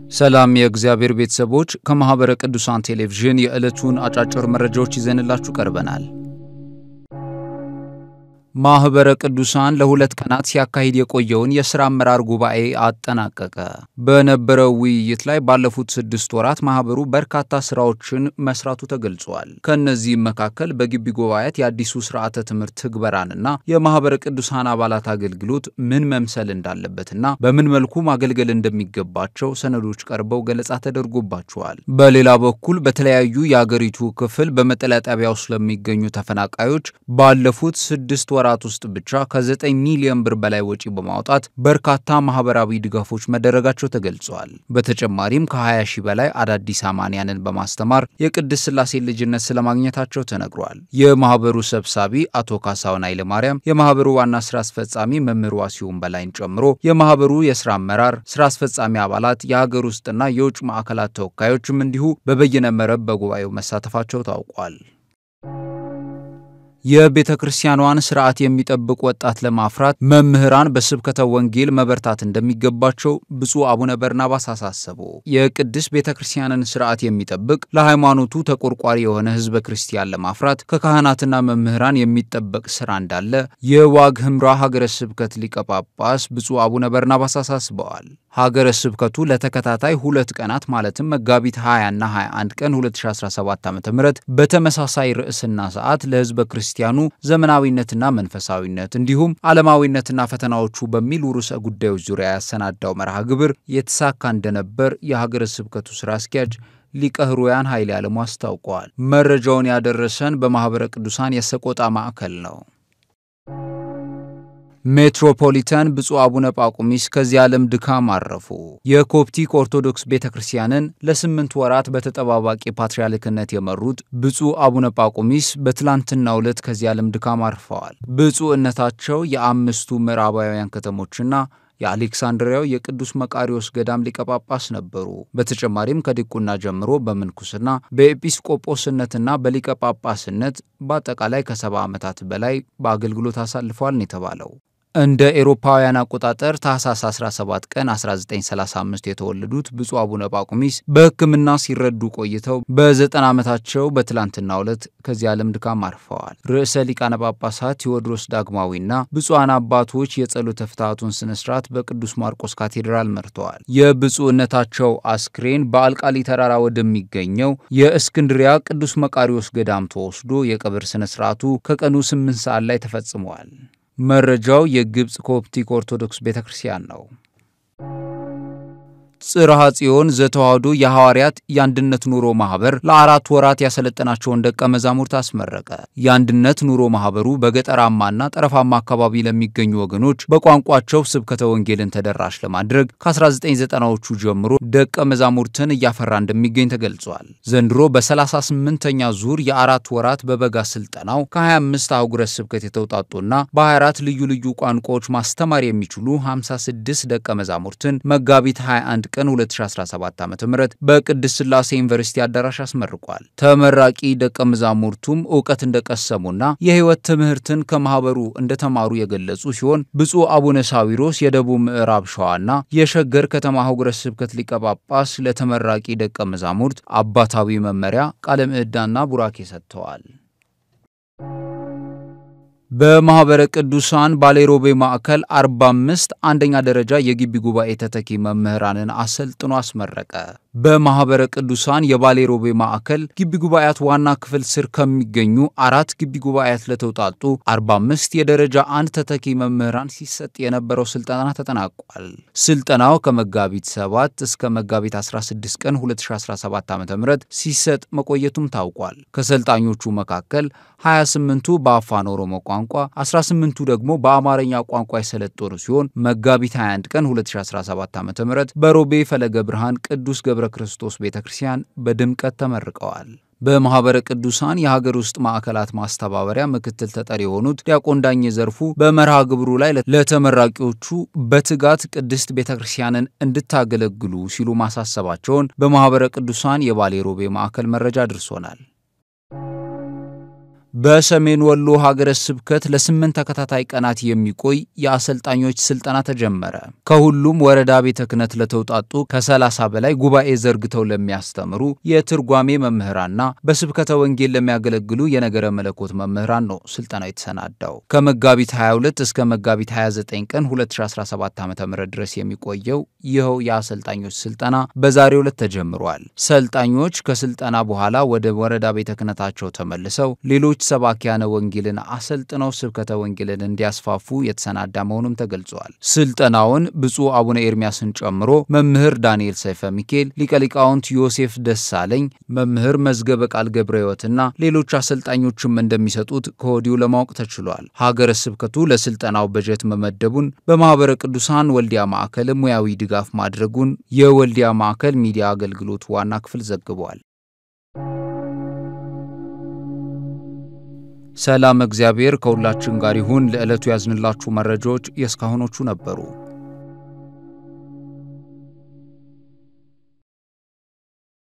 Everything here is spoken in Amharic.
ሰላም የእግዚአብሔር ቤተሰቦች ከማህበረ ቅዱሳን ቴሌቪዥን የዕለቱን አጫጭር መረጃዎች ይዘንላችሁ ቀርበናል። ማህበረ ቅዱሳን ለሁለት ቀናት ሲያካሂድ የቆየውን የሥራ አመራር ጉባኤ አጠናቀቀ። በነበረው ውይይት ላይ ባለፉት 6 ወራት ማህበሩ በርካታ ስራዎችን መስራቱ ተገልጿል። ከነዚህም መካከል በግቢ ጉባኤያት የአዲሱ ስርዓተ ትምህርት ትግበራንና የማህበረ ቅዱሳን አባላት አገልግሎት ምን መምሰል እንዳለበትና በምን መልኩ ማገልገል እንደሚገባቸው ሰነዶች ቀርበው ገለጻ ተደርጎባቸዋል። በሌላ በኩል በተለያዩ የአገሪቱ ክፍል በመጠለያ ጣቢያው ስለሚገኙ ተፈናቃዮች ባለፉት 6 ወራት ውስጥ ብቻ ከ9 ሚሊዮን ብር በላይ ወጪ በማውጣት በርካታ ማህበራዊ ድጋፎች መደረጋቸው ተገልጿል። በተጨማሪም ከ20 ሺህ በላይ አዳዲስ አማንያንን በማስተማር የቅድስት ሥላሴ ልጅነት ስለማግኘታቸው ተነግሯል። የማህበሩ ሰብሳቢ አቶ ካሳሁን ኃይለማርያም፣ የማህበሩ ዋና ስራ አስፈጻሚ መምህር ዋሲሁን በላይን ጨምሮ የማህበሩ የሥራ አመራር፣ ስራ አስፈጻሚ አባላት፣ የሀገር ውስጥና የውጭ ማዕከላት ተወካዮችም እንዲሁ በበይነ መረብ በጉባኤው መሳተፋቸው ታውቋል። የቤተ ክርስቲያኗን ሥርዓት የሚጠብቅ ወጣት ለማፍራት መምህራን በስብከተ ወንጌል መበርታት እንደሚገባቸው ብፁዕ አቡነ በርናባስ አሳሰቡ። የቅድስት ቤተ ክርስቲያንን ሥርዓት የሚጠብቅ ለሃይማኖቱ ተቆርቋሪ የሆነ ሕዝበ ክርስቲያን ለማፍራት ከካህናትና መምህራን የሚጠበቅ ሥራ እንዳለ የዋግ ኽምራ ሀገረ ስብከት ሊቀ ጳጳስ ብፁዕ አቡነ በርናባስ አሳስበዋል። ሀገረ ስብከቱ ለተከታታይ 2 ቀናት ማለትም መጋቢት 20 እና 21 ቀን 2017 ዓ.ም በተመሳሳይ ርዕስና ሰዓት ለሕዝበ ክርስቲያኑ ዘመናዊነትና መንፈሳዊነት እንዲሁም ዓለማዊነትና ፈተናዎቹ በሚሉ ርዕሰ ጉዳዮች ዙሪያ ያሰናዳው መርሃ ግብር የተሳካ እንደነበር የሀገረ ስብከቱ ሥራ አስኪያጅ ሊቀ ሕሩያን ኃይሌ ዓለሙ አስታውቀዋል። መረጃውን ያደረሰን በማህበረ ቅዱሳን የሰቆጣ ማዕከል ነው። ሜትሮፖሊታን ብፁዕ አቡነ ጳቁሚስ ከዚህ ዓለም ድካም አረፉ። የኮፕቲክ ኦርቶዶክስ ቤተክርስቲያንን ለ8 ወራት በተጠባባቂ ፓትርያርክነት የመሩት ብፁዕ አቡነ ጳቁሚስ በትላንትናው ዕለት ከዚህ ዓለም ድካም አርፈዋል። ብፁዕነታቸው የአምስቱ ምዕራባውያን ከተሞችና የአሌክሳንድሪያው የቅዱስ መቃሪዎስ ገዳም ሊቀ ጳጳስ ነበሩ። በተጨማሪም ከዲቁና ጀምሮ በምንኩስና በኤጲስቆጶስነትና በሊቀ ጳጳስነት በአጠቃላይ ከ70 ዓመታት በላይ በአገልግሎት አሳልፈዋል ነው የተባለው። እንደ ኤሮፓውያን አቆጣጠር ታኅሳስ 17 ቀን 1935 የተወለዱት ብፁዕ አቡነ ጳቁሚስ በሕክምና ሲረዱ ቆይተው በ90 ዓመታቸው በትላንትናው ዕለት ከዚህ ዓለም ድካም አርፈዋል። ርዕሰ ሊቃነ ጳጳሳት ቴዎድሮስ ዳግማዊና ብፁዓን አባቶች የጸሎተ ፍትሐቱን ስነ ስርዓት በቅዱስ ማርቆስ ካቴድራል መርተዋል። የብፁዕነታቸው አስክሬን በአልቃሊ ተራራ ወደሚገኘው የእስክንድሪያ ቅዱስ መቃሪዎስ ገዳም ተወስዶ የቀብር ስነ ስርዓቱ ከቀኑ 8 ሰዓት ላይ ተፈጽሟል። መረጃው የግብጽ ኮፕቲክ ኦርቶዶክስ ቤተክርስቲያን ነው። ጽርሐ ጽዮን ዘተዋሕዶ የሐዋርያት የአንድነት ኑሮ ማህበር ለ4 ወራት ያሰለጠናቸውን ደቀ መዛሙርት አስመረቀ። የአንድነት ኑሮ ማህበሩ በገጠራማና ጠረፋማ አካባቢ ለሚገኙ ወገኖች በቋንቋቸው ስብከተ ወንጌልን ተደራሽ ለማድረግ ከ1990ዎቹ ጀምሮ ደቀ መዛሙርትን እያፈራ እንደሚገኝ ተገልጿል። ዘንድሮ በ38ኛ ዙር የ4 ወራት በበጋ ስልጠናው ከ25 አህጉረ ስብከት የተውጣጡና በ24 ልዩ ልዩ ቋንቋዎች ማስተማር የሚችሉ 56 ደቀ መዛሙርትን መጋቢት 21 ቀን 2017 ዓ.ም በቅድስት ሥላሴ ዩኒቨርሲቲ አዳራሽ አስመርቋል። ተመራቂ ደቀ መዛሙርቱም ዕውቀት እንደቀሰሙና የሕይወት ትምህርትን ከማህበሩ እንደተማሩ የገለጹ ሲሆን ብፁዕ አቡነ ሳዊሮስ የደቡብ ምዕራብ ሸዋና የሸገር ከተማ ሀገረ ስብከት ሊቀ ጳጳስ ለተመራቂ ደቀ መዛሙርት አባታዊ መመሪያ ቃለ ምዕዳንና ቡራኬ ሰጥተዋል። በማህበረ ቅዱሳን ባሌሮቤ ማዕከል 45 አንደኛ ደረጃ የግቢ ጉባኤ ተተኪ መምህራንን አሰልጥኖ አስመረቀ። በማህበረ ቅዱሳን የባሌሮቤ ማዕከል ግቢ ጉባኤያት ዋና ክፍል ስር ከሚገኙ 4 ግቢ ጉባኤያት ለተውጣጡ 45 የደረጃ 1 ተተኪ መምህራን ሲሰጥ የነበረው ስልጠና ተጠናቋል። ስልጠናው ከመጋቢት 7 እስከ መጋቢት 16 ቀን 2017 ዓ.ም ሲሰጥ መቆየቱም ታውቋል። ከሰልጣኞቹ መካከል 28ቱ በአፋን ኦሮሞ ቋንቋ 18ቱ ደግሞ በአማርኛ ቋንቋ የሰለጠኑ ሲሆን መጋቢት 21 ቀን 2017 ዓ.ም በሮቤ ፈለገ ብርሃን ቅዱስ ገብረ ክርስቶስ ቤተክርስቲያን በድምቀት ተመርቀዋል። በማህበረ ቅዱሳን የሀገር ውስጥ ማዕከላት ማስተባበሪያ ምክትል ተጠሪ የሆኑት ዲያቆን ዳኜ ዘርፉ በመርሃ ግብሩ ላይ ለተመራቂዎቹ በትጋት ቅድስት ቤተክርስቲያንን እንድታገለግሉ ሲሉ ማሳሰባቸውን በማህበረ ቅዱሳን የባሌሮቤ ማዕከል መረጃ አድርሶናል። በሰሜን ወሎ ሀገረ ስብከት ለ8 ተከታታይ ቀናት የሚቆይ የአሰልጣኞች ስልጠና ተጀመረ። ከሁሉም ወረዳ ቤተ ክህነት ለተውጣጡ ከ30 በላይ ጉባኤ ዘርግተው ለሚያስተምሩ የትርጓሜ መምህራንና በስብከተ ወንጌል ለሚያገለግሉ የነገረ መለኮት መምህራን ነው ስልጠናው የተሰናዳው። ከመጋቢት 22 እስከ መጋቢት 29 ቀን 2017 ዓ.ም ድረስ የሚቆየው ይኸው የአሰልጣኞች ስልጠና በዛሬው ዕለት ተጀምሯል። ሰልጣኞች ከስልጠና በኋላ ወደ ወረዳ ቤተ ክህነታቸው ተመልሰው ሌሎች ሰባኪያነ ወንጌልን አሰልጥነው ስብከተ ወንጌልን እንዲያስፋፉ የተሰናዳ መሆኑም ተገልጿል። ስልጠናውን ብፁዕ አቡነ ኤርሚያስን ጨምሮ መምህር ዳንኤል ሰይፈ ሚካኤል፣ ሊቀ ሊቃውንት ዮሴፍ ደሳለኝ፣ መምህር መዝገበ ቃል ገብረሕይወትና ሌሎች አሰልጣኞችም እንደሚሰጡት ከወዲሁ ለማወቅ ተችሏል። ሀገረ ስብከቱ ለስልጠናው በጀት መመደቡን፣ በማህበረ ቅዱሳን ወልዲያ ማዕከል ሙያዊ ድጋፍ ማድረጉን የወልዲያ ማዕከል ሚዲያ አገልግሎት ዋና ክፍል ዘግቧል። ሰላም እግዚአብሔር ከሁላችን ጋር ይሁን። ለዕለቱ ያዝንላችሁ መረጃዎች የስካሁኖቹ ነበሩ።